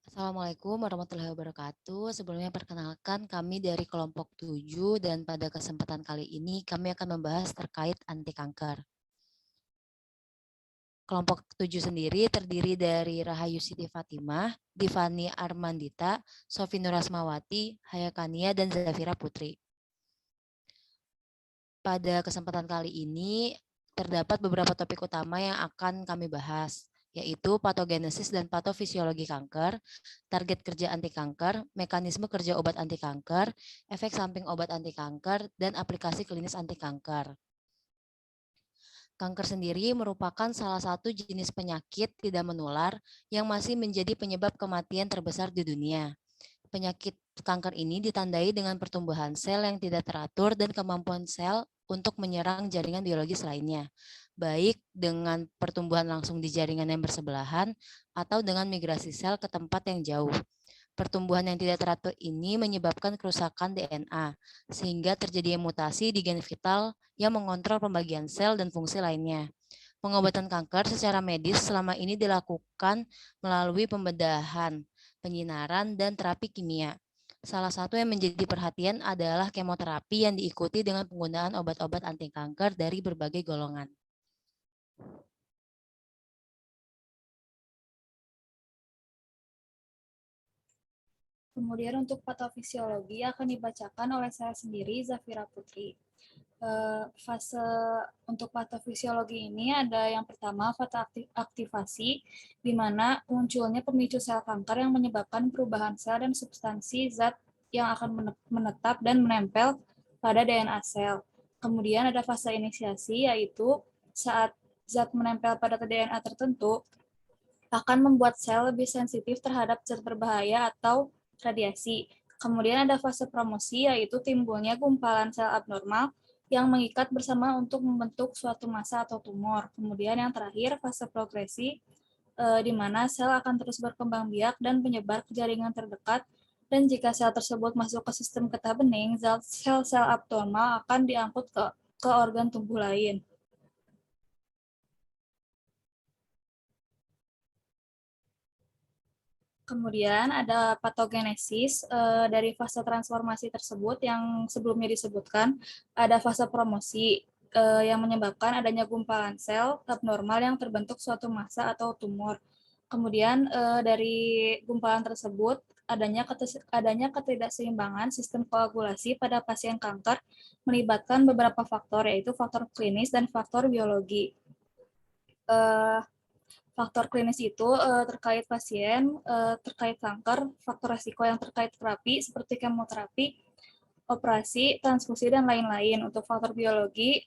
Assalamualaikum warahmatullahi wabarakatuh. Sebelumnya perkenalkan kami dari kelompok 7 dan pada kesempatan kali ini kami akan membahas terkait anti kanker. Kelompok 7 sendiri terdiri dari Rahayu Siti Fatimah, Divani Armandita, Sofi Nurasmawati, Hayakania, dan Zafira Putri. Pada kesempatan kali ini terdapat beberapa topik utama yang akan kami bahas, yaitu patogenesis dan patofisiologi kanker, target kerja anti kanker, mekanisme kerja obat anti kanker, efek samping obat anti kanker, dan aplikasi klinis anti kanker. Kanker sendiri merupakan salah satu jenis penyakit tidak menular yang masih menjadi penyebab kematian terbesar di dunia. Penyakit kanker ini ditandai dengan pertumbuhan sel yang tidak teratur dan kemampuan sel untuk menyerang jaringan biologis lainnya, baik dengan pertumbuhan langsung di jaringan yang bersebelahan atau dengan migrasi sel ke tempat yang jauh. Pertumbuhan yang tidak teratur ini menyebabkan kerusakan DNA, sehingga terjadi mutasi di gen vital yang mengontrol pembagian sel dan fungsi lainnya. Pengobatan kanker secara medis selama ini dilakukan melalui pembedahan, penyinaran, dan terapi kimia. Salah satu yang menjadi perhatian adalah kemoterapi yang diikuti dengan penggunaan obat-obat anti kanker dari berbagai golongan. Kemudian untuk patofisiologi akan dibacakan oleh saya sendiri, Zafira Putri. Fase untuk patofisiologi ini ada yang pertama fase aktivasi, di mana munculnya pemicu sel kanker yang menyebabkan perubahan sel dan substansi zat yang akan menetap dan menempel pada DNA sel. Kemudian ada fase inisiasi, yaitu saat zat menempel pada DNA tertentu akan membuat sel lebih sensitif terhadap zat berbahaya atau radiasi. Kemudian ada fase promosi, yaitu timbulnya gumpalan sel abnormal yang mengikat bersama untuk membentuk suatu massa atau tumor. Kemudian yang terakhir, fase progresi, di mana sel akan terus berkembang biak dan menyebar ke jaringan terdekat, dan jika sel tersebut masuk ke sistem getah bening, sel-sel abnormal akan diangkut ke organ tubuh lain. Kemudian ada patogenesis dari fase transformasi tersebut yang sebelumnya disebutkan. Ada fase promosi yang menyebabkan adanya gumpalan sel abnormal yang terbentuk suatu massa atau tumor. Kemudian dari gumpalan tersebut adanya ketidakseimbangan sistem koagulasi pada pasien kanker melibatkan beberapa faktor, yaitu faktor klinis dan faktor biologi. Faktor klinis itu terkait pasien, terkait kanker, faktor resiko yang terkait terapi seperti kemoterapi, operasi, transfusi, dan lain-lain. Untuk faktor biologi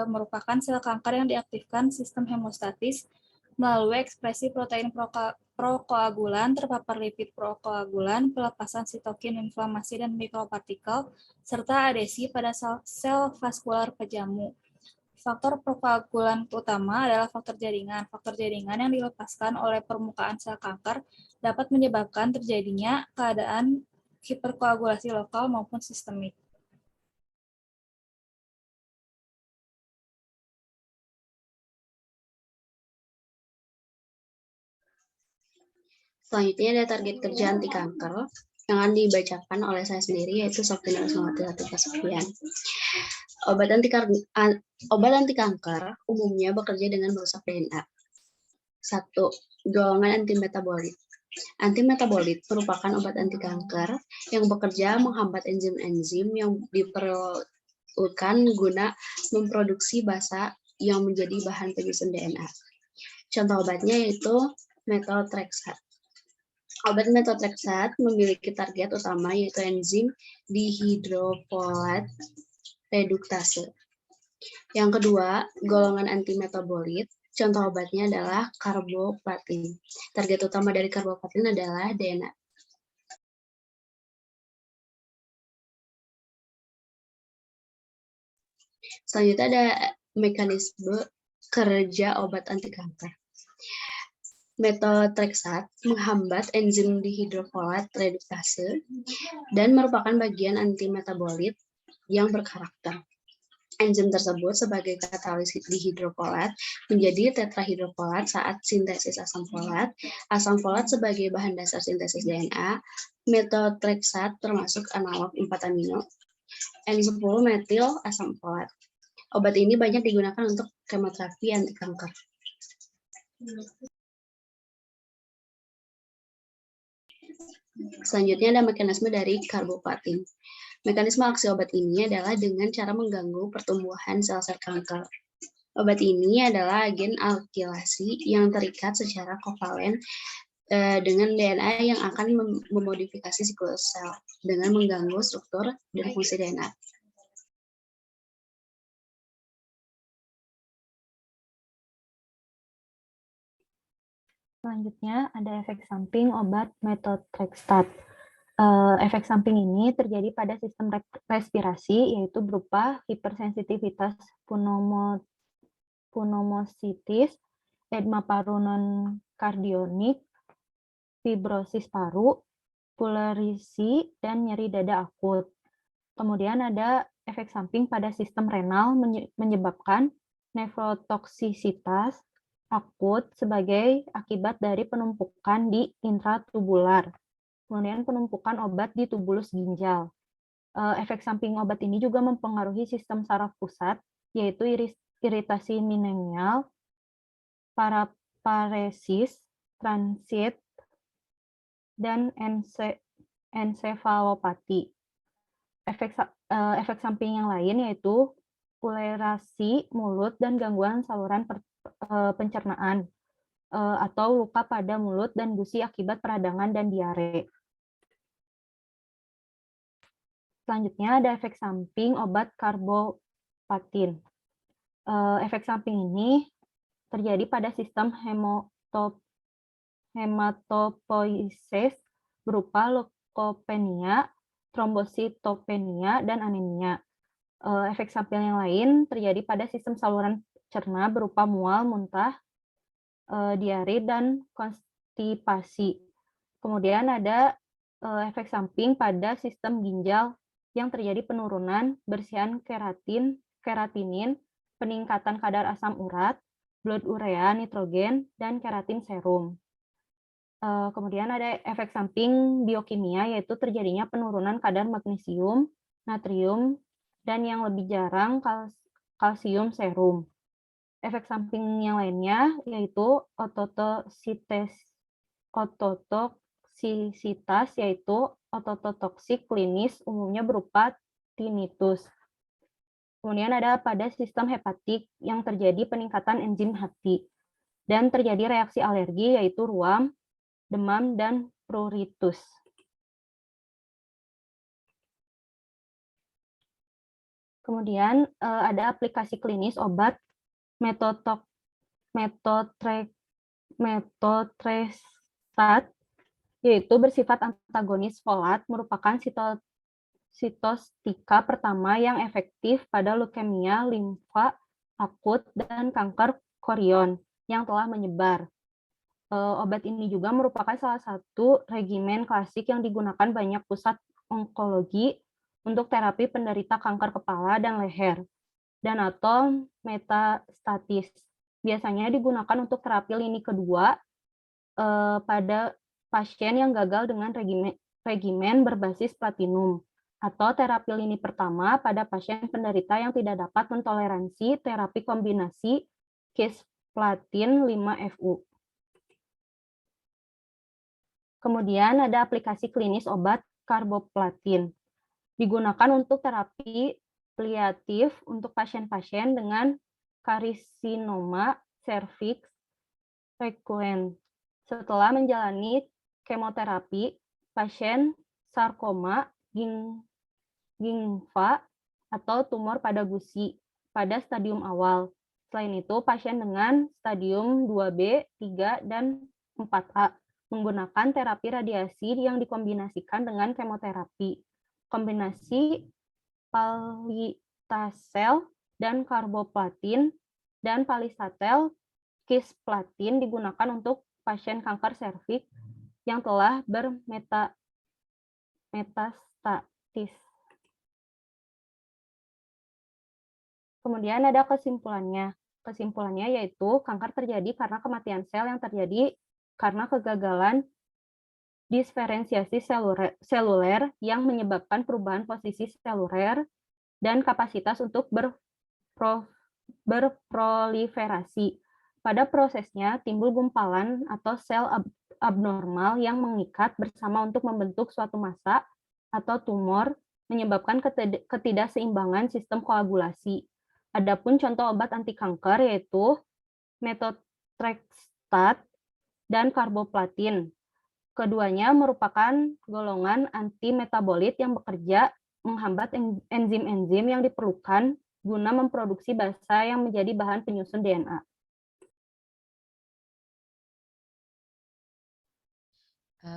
merupakan sel kanker yang diaktifkan sistem hemostatis melalui ekspresi protein prokoagulan, terpapar lipid prokoagulan, pelepasan sitokin, inflamasi, dan mikropartikel, serta adesi pada sel vaskular pejamu. Faktor prokoagulan utama adalah faktor jaringan. Faktor jaringan yang dilepaskan oleh permukaan sel kanker dapat menyebabkan terjadinya keadaan hiperkoagulasi lokal maupun sistemik. Selanjutnya ada target kerja anti kanker yang akan dibacakan oleh saya sendiri, yaitu Sofi Nurasmawati Latifah. Obat anti kanker umumnya bekerja dengan merusak DNA. 1. Golongan antimetabolit. Antimetabolit merupakan obat anti kanker yang bekerja menghambat enzim-enzim yang diperlukan guna memproduksi basa yang menjadi bahan penyusun DNA. Contoh obatnya yaitu methotrexate. Obat methotrexate memiliki target utama yaitu enzim dihidrofolat reduktase. Yang kedua, golongan antimetabolit. Contoh obatnya adalah karboplatin. Target utama dari karboplatin adalah DNA. Selanjutnya ada mekanisme kerja obat anti kanker. Methotrexate menghambat enzim dihidrofolat reduktase dan merupakan bagian antimetabolit yang berkarakter. Enzim tersebut sebagai katalis dihidrofolat menjadi tetrahidrofolat saat sintesis asam folat sebagai bahan dasar sintesis DNA, metotreksat termasuk analog 4 amino, N10-metil asam folat. Obat ini banyak digunakan untuk kemoterapi anti kanker. Selanjutnya ada mekanisme dari karboplatin. Mekanisme aksi obat ini adalah dengan cara mengganggu pertumbuhan sel-sel kanker. Obat ini adalah agen alkilasi yang terikat secara kovalen dengan DNA yang akan memodifikasi siklus sel dengan mengganggu struktur dan fungsi DNA. Selanjutnya ada efek samping obat metotrekstat. Efek samping ini terjadi pada sistem respirasi, yaitu berupa hipersensitivitas pneumositis, edema paru non-kardionik, fibrosis paru, pleurisy, dan nyeri dada akut. Kemudian ada efek samping pada sistem renal menyebabkan nefrotoksisitas akut sebagai akibat dari penumpukan di intratubular. Kemudian penumpukan obat di tubulus ginjal. Efek samping obat ini juga mempengaruhi sistem saraf pusat, yaitu iritasi minimal, paraparesis, transit, dan ensefalopati. Efek samping yang lain yaitu ulerasi mulut dan gangguan saluran pencernaan, atau luka pada mulut dan gusi akibat peradangan dan diare. Selanjutnya ada efek samping obat karboplatin. Efek samping ini terjadi pada sistem hematopoiesis berupa leukopenia, trombositopenia, dan anemia. Efek samping yang lain terjadi pada sistem saluran cerna berupa mual, muntah, diare, dan konstipasi. Kemudian ada efek samping pada sistem ginjal yang terjadi penurunan bersihan keratinin, peningkatan kadar asam urat, blood urea, nitrogen, dan keratin serum. Kemudian ada efek samping biokimia, yaitu terjadinya penurunan kadar magnesium, natrium, dan yang lebih jarang kalsium serum. Efek samping yang lainnya yaitu ototoksisitas, yaitu otototoksik klinis umumnya berupa tinnitus. Kemudian ada pada sistem hepatik yang terjadi peningkatan enzim hati dan terjadi reaksi alergi yaitu ruam, demam, dan pruritus. Kemudian ada aplikasi klinis obat metotrestat, yaitu bersifat antagonis folat, merupakan sitostika pertama yang efektif pada leukemia limfa akut dan kanker korion yang telah menyebar. Obat ini juga merupakan salah satu regimen klasik yang digunakan banyak pusat onkologi untuk terapi penderita kanker kepala dan leher, dan atau metastatis. Biasanya digunakan untuk terapi lini kedua pada pasien yang gagal dengan regimen berbasis platinum, atau terapi lini pertama pada pasien penderita yang tidak dapat mentoleransi terapi kombinasi cisplatin 5-FU. Kemudian ada aplikasi klinis obat karboplatin. Digunakan untuk terapi paliatif untuk pasien-pasien dengan karsinoma serviks recurrent. Setelah menjalani kemoterapi, pasien sarkoma gingiva atau tumor pada gusi pada stadium awal. Selain itu, pasien dengan stadium 2B, 3, dan 4A menggunakan terapi radiasi yang dikombinasikan dengan kemoterapi. Kombinasi palitasel dan karboplatin dan palisatel cisplatin digunakan untuk pasien kanker serviks yang telah bermetastatis. Kemudian ada kesimpulannya. Kesimpulannya yaitu kanker terjadi karena kematian sel yang terjadi karena kegagalan diferensiasi seluler yang menyebabkan perubahan posisi seluler dan kapasitas untuk berproliferasi. Pada prosesnya timbul gumpalan atau sel abnormal yang mengikat bersama untuk membentuk suatu massa atau tumor, menyebabkan ketidakseimbangan sistem koagulasi. Adapun contoh obat anti kanker yaitu methotrexate dan carboplatin. Keduanya merupakan golongan antimetabolit yang bekerja menghambat enzim-enzim yang diperlukan guna memproduksi basa yang menjadi bahan penyusun DNA.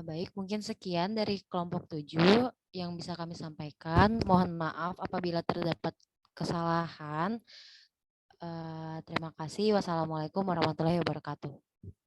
Baik, mungkin sekian dari kelompok 7 yang bisa kami sampaikan. Mohon maaf apabila terdapat kesalahan. Terima kasih. Wassalamualaikum warahmatullahi wabarakatuh.